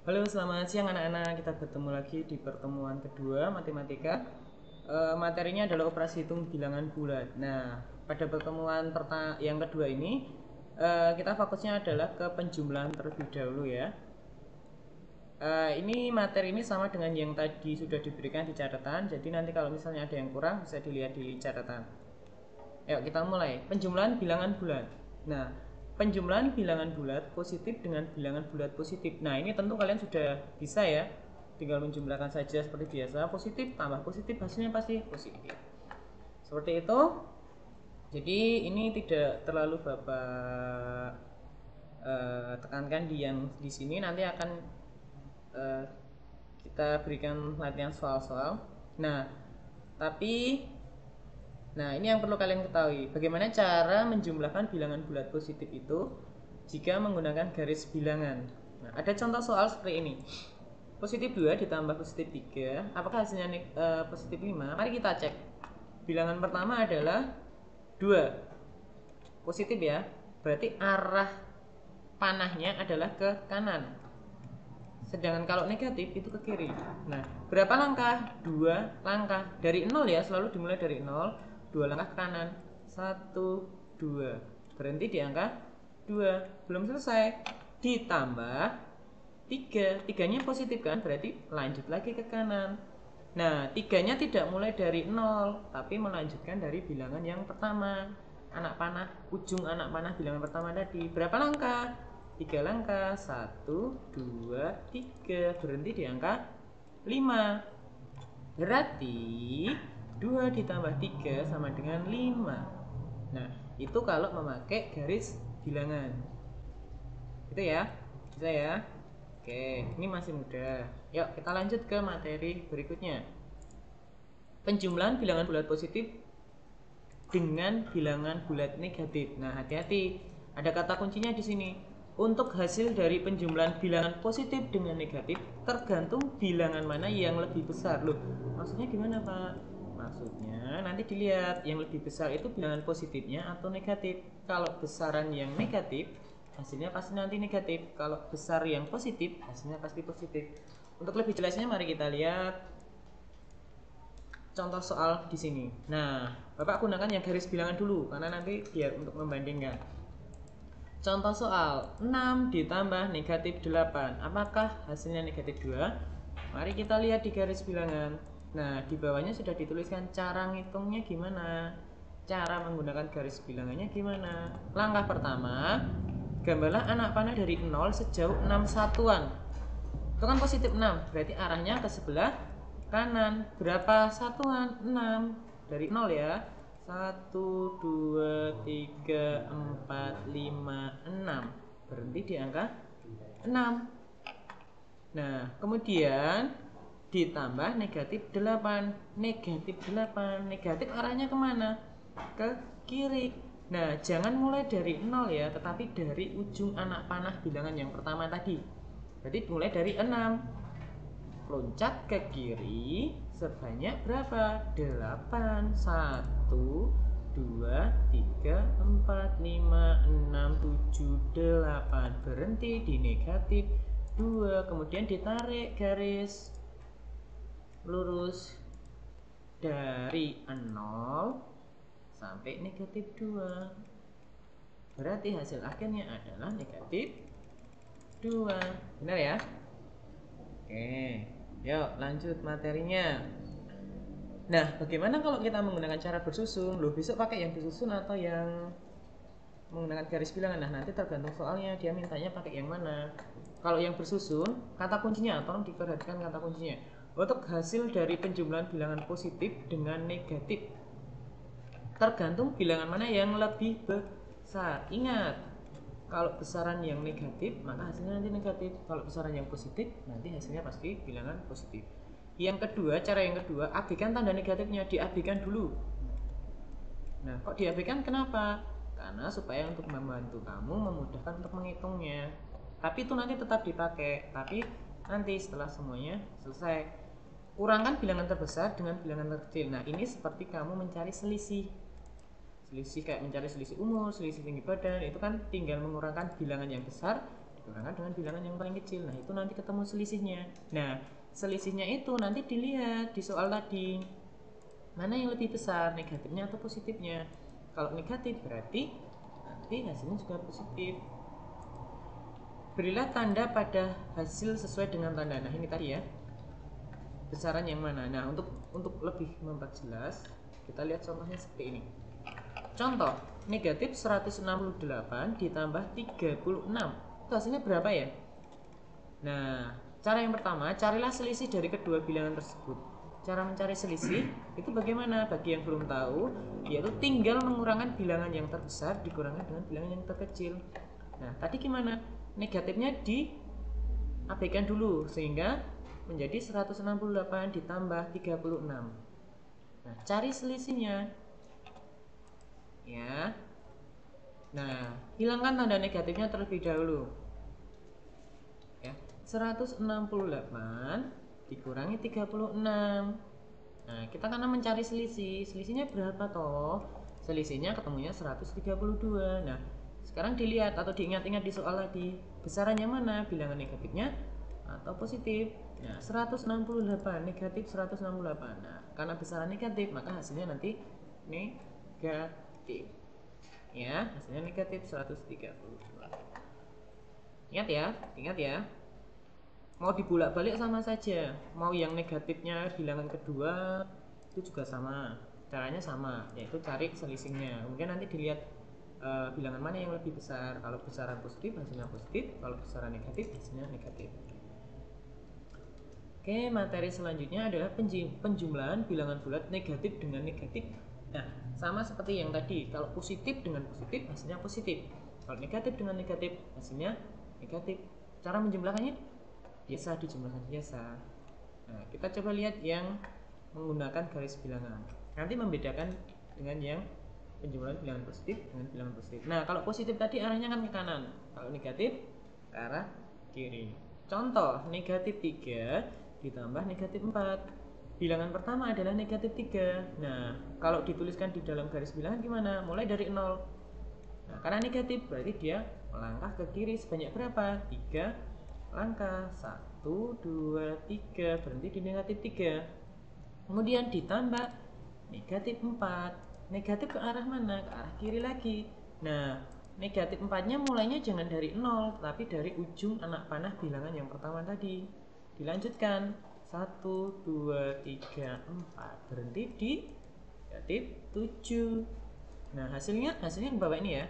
Halo, selamat siang anak-anak. Kita bertemu lagi di pertemuan kedua matematika. Materinya adalah operasi hitung bilangan bulat. Nah, pada pertemuan yang kedua ini, kita fokusnya adalah ke penjumlahan terlebih dahulu ya. Ini materi ini sama dengan yang tadi sudah diberikan di catatan. Jadi nanti kalau misalnya ada yang kurang bisa dilihat di catatan. Ayo kita mulai. Penjumlahan bilangan bulat. Nah, penjumlahan bilangan bulat positif dengan bilangan bulat positif. Nah, ini tentu kalian sudah bisa ya. Tinggal menjumlahkan saja seperti biasa. Positif tambah positif hasilnya pasti positif. Seperti itu. Jadi ini tidak terlalu Bapak tekankan di yang di sini, nanti akan kita berikan latihan soal-soal. Nah, ini yang perlu kalian ketahui. Bagaimana cara menjumlahkan bilangan bulat positif itu jika menggunakan garis bilangan. Nah, ada contoh soal seperti ini. Positif 2 ditambah positif 3, apakah hasilnya positif 5? Mari kita cek. Bilangan pertama adalah 2. Positif ya. Berarti arah panahnya adalah ke kanan. Sedangkan kalau negatif itu ke kiri. Nah, berapa langkah? 2 langkah. Dari 0 ya, selalu dimulai dari 0. 2 langkah ke kanan. 1, 2. Berhenti di angka 2. Belum selesai. Ditambah 3. 3-nya positif kan? Berarti lanjut lagi ke kanan. Nah, 3-nya tidak mulai dari 0, tapi melanjutkan dari bilangan yang pertama. Ujung anak panah bilangan pertama tadi. Berapa langkah? 3 langkah. 1, 2, 3. Berhenti di angka 5. Berarti 2 ditambah 3 sama dengan 5. Nah, itu kalau memakai garis bilangan. Gitu ya. Bisa ya. Oke, ini masih mudah. Yuk kita lanjut ke materi berikutnya. Penjumlahan bilangan bulat positif dengan bilangan bulat negatif. Nah, hati-hati. Ada kata kuncinya di sini. Untuk hasil dari penjumlahan bilangan positif dengan negatif tergantung bilangan mana yang lebih besar. Loh, maksudnya gimana, Pak? Maksudnya nanti dilihat yang lebih besar itu bilangan positifnya atau negatif. Kalau besaran yang negatif, hasilnya pasti nanti negatif. Kalau besar yang positif, hasilnya pasti positif. Untuk lebih jelasnya mari kita lihat contoh soal di sini. Nah, Bapak gunakan yang garis bilangan dulu karena nanti biar untuk membandingkan. Contoh soal 6 ditambah negatif 8. Apakah hasilnya negatif 2? Mari kita lihat di garis bilangan. Nah, di bawahnya sudah dituliskan cara ngitungnya gimana. Cara menggunakan garis bilangannya gimana. Langkah pertama, gambarlah anak panah dari 0 sejauh 6 satuan. Itu kan positif 6, berarti arahnya ke sebelah kanan. Berapa satuan? 6. Dari 0 ya. 1, 2, 3, 4, 5, 6. Berhenti di angka 6. Nah, kemudian ditambah negatif 8. Negatif 8. Negatif arahnya kemana? Ke kiri. Nah, jangan mulai dari 0 ya, tetapi dari ujung anak panah bilangan yang pertama tadi. Berarti mulai dari 6. Loncat ke kiri sebanyak berapa? 8. 1, 2, 3, 4, 5, 6, 7, 8. Berhenti di negatif 2. Kemudian ditarik garis lurus dari 0 sampai negatif 2. Berarti hasil akhirnya adalah negatif 2. Benar ya? Oke, yuk lanjut materinya. Nah, bagaimana kalau kita menggunakan cara bersusun? Loh, besok pakai yang bersusun atau yang menggunakan garis bilangan? Nah, nanti tergantung soalnya dia mintanya pakai yang mana. Kalau yang bersusun, kata kuncinya, tolong diperhatikan kata kuncinya. Untuk hasil dari penjumlahan bilangan positif dengan negatif, tergantung bilangan mana yang lebih besar. Ingat, kalau besaran yang negatif maka hasilnya nanti negatif. Kalau besaran yang positif nanti hasilnya pasti bilangan positif. Yang kedua, cara yang kedua, abaikan tanda negatifnya, diabaikan dulu. Nah, kok diabaikan kenapa? Karena supaya untuk membantu kamu memudahkan untuk menghitungnya. Tapi itu nanti tetap dipakai, tapi nanti setelah semuanya selesai. Kurangkan bilangan terbesar dengan bilangan terkecil. Nah, ini seperti kamu mencari selisih kayak mencari selisih umur, selisih tinggi badan, itu kan tinggal mengurangkan bilangan yang besar dikurangkan dengan bilangan yang paling kecil. Nah itu nanti ketemu selisihnya. Nah selisihnya itu nanti dilihat di soal tadi, mana yang lebih besar, negatifnya atau positifnya. Kalau negatif berarti nanti hasilnya juga positif. Berilah tanda pada hasil sesuai dengan tanda. Nah ini tadi ya, besaran yang mana. Nah untuk lebih memperjelas, kita lihat contohnya seperti ini. Contoh, negatif 168 ditambah 36. Itu hasilnya berapa ya? Nah, cara yang pertama, carilah selisih dari kedua bilangan tersebut. Cara mencari selisih itu bagaimana? Bagi yang belum tahu, yaitu tinggal mengurangkan bilangan yang terbesar dikurangkan dengan bilangan yang terkecil. Nah, tadi gimana? Negatifnya diabaikan dulu sehingga menjadi 168 ditambah 36. Nah, cari selisihnya. Ya. Nah, hilangkan tanda negatifnya terlebih dahulu. Ya, 168 dikurangi 36. Nah, kita karena mencari selisih. Selisihnya berapa toh? Selisihnya ketemunya 132. Nah, sekarang dilihat atau diingat-ingat di soal tadi, besaran yang mana? Bilangan negatifnya atau positif? Nah, 168 negatif 168. Nah, karena besaran negatif, maka hasilnya nanti negatif. Ya, hasilnya negatif 132. Ingat ya. Mau dibolak-balik sama saja. Mau yang negatifnya bilangan kedua itu juga sama. Caranya sama, yaitu cari selisihnya. Kemudian nanti dilihat bilangan mana yang lebih besar. Kalau besaran positif hasilnya positif, kalau besaran negatif hasilnya negatif. Oke, materi selanjutnya adalah penjumlahan bilangan bulat negatif dengan negatif. Nah, sama seperti yang tadi, kalau positif dengan positif hasilnya positif, kalau negatif dengan negatif hasilnya negatif. Cara menjumlahkannya biasa, dijumlahkan biasa. Nah, kita coba lihat yang menggunakan garis bilangan. Nanti membedakan dengan yang penjumlahan bilangan positif dengan bilangan positif. Nah, kalau positif tadi arahnya kan ke kanan, kalau negatif ke arah kiri. Contoh, negatif 3 ditambah negatif 4. Bilangan pertama adalah negatif 3. Nah, kalau dituliskan di dalam garis bilangan gimana? Mulai dari 0. Nah, karena negatif berarti dia melangkah ke kiri sebanyak berapa? 3 langkah. 1, 2, 3. Berhenti di negatif 3. Kemudian ditambah negatif 4. Negatif ke arah mana? Ke arah kiri lagi. Nah, negatif 4-nya mulainya jangan dari 0, tapi dari ujung anak panah bilangan yang pertama tadi. Dilanjutkan 1, 2, 3, 4. Berhenti di negatif 7. Nah, hasilnya di bawah ini ya.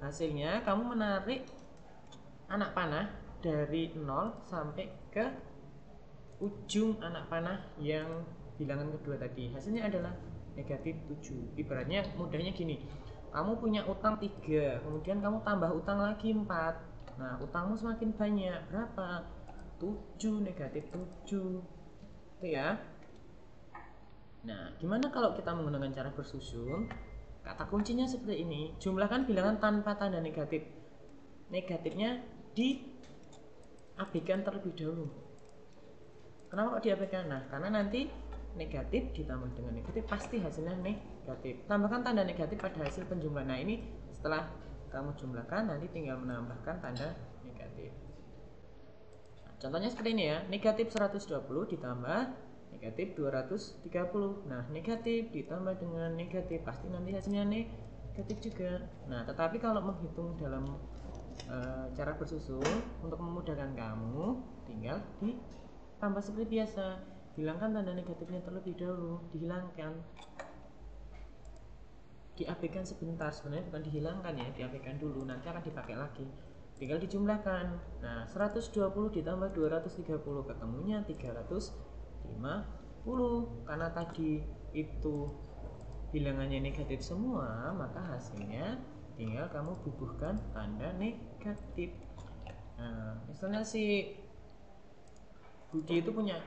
Hasilnya kamu menarik anak panah dari 0 sampai ke ujung anak panah yang bilangan kedua tadi. Hasilnya adalah negatif 7. Ibaratnya mudahnya gini, kamu punya utang 3, kemudian kamu tambah utang lagi 4. Nah, utangmu semakin banyak. Berapa? 7, negatif 7. Itu ya. Nah, gimana kalau kita menggunakan cara bersusun? Kata kuncinya seperti ini. Jumlahkan bilangan tanpa tanda negatif. Negatifnya diabaikan terlebih dahulu. Kenapa kok diabaikan? Nah, karena nanti negatif ditambah dengan negatif pasti hasilnya negatif. Tambahkan tanda negatif pada hasil penjumlahan. Nah, ini setelah kamu jumlahkan nanti tinggal menambahkan tanda negatif. Nah, contohnya seperti ini ya. Negatif 120 ditambah negatif 230. Nah, negatif ditambah dengan negatif pasti nanti hasilnya negatif juga. Nah, tetapi kalau menghitung dalam cara bersusun, untuk memudahkan kamu tinggal ditambah seperti biasa. Hilangkan tanda negatifnya terlebih dahulu, dihilangkan, diabaikan sebentar. Sebenarnya bukan dihilangkan ya, diabaikan dulu, nanti akan dipakai lagi. Tinggal dijumlahkan. Nah, 120 ditambah 230 ketemunya 350. Karena tadi itu bilangannya negatif semua, maka hasilnya tinggal kamu bubuhkan tanda negatif. Nah, misalnya si Budi itu punya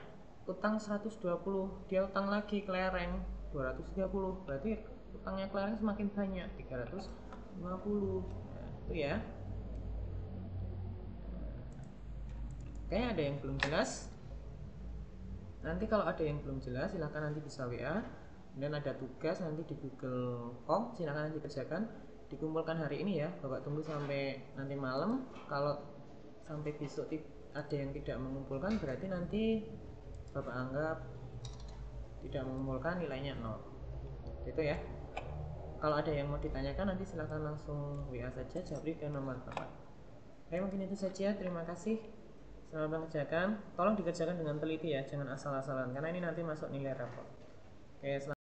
utang 120, dia utang lagi kelereng 230, berarti utangnya kelereng semakin banyak 350. Nah, itu ya. Oke, ada yang belum jelas? Nanti kalau ada yang belum jelas silahkan nanti bisa WA. Dan ada tugas nanti di Google Form, silahkan nanti kerjakan, dikumpulkan hari ini ya. Bapak tunggu sampai nanti malam. Kalau sampai besok ada yang tidak mengumpulkan, berarti nanti Bapak anggap tidak mengumpulkan, nilainya 0. Itu ya. Kalau ada yang mau ditanyakan nanti silahkan langsung WA saja, japri ke nomor Bapak. Oke, mungkin itu saja. Terima kasih. Selamat mengerjakan. Tolong dikerjakan dengan teliti ya, jangan asal-asalan karena ini nanti masuk nilai rapor. Oke, selamat.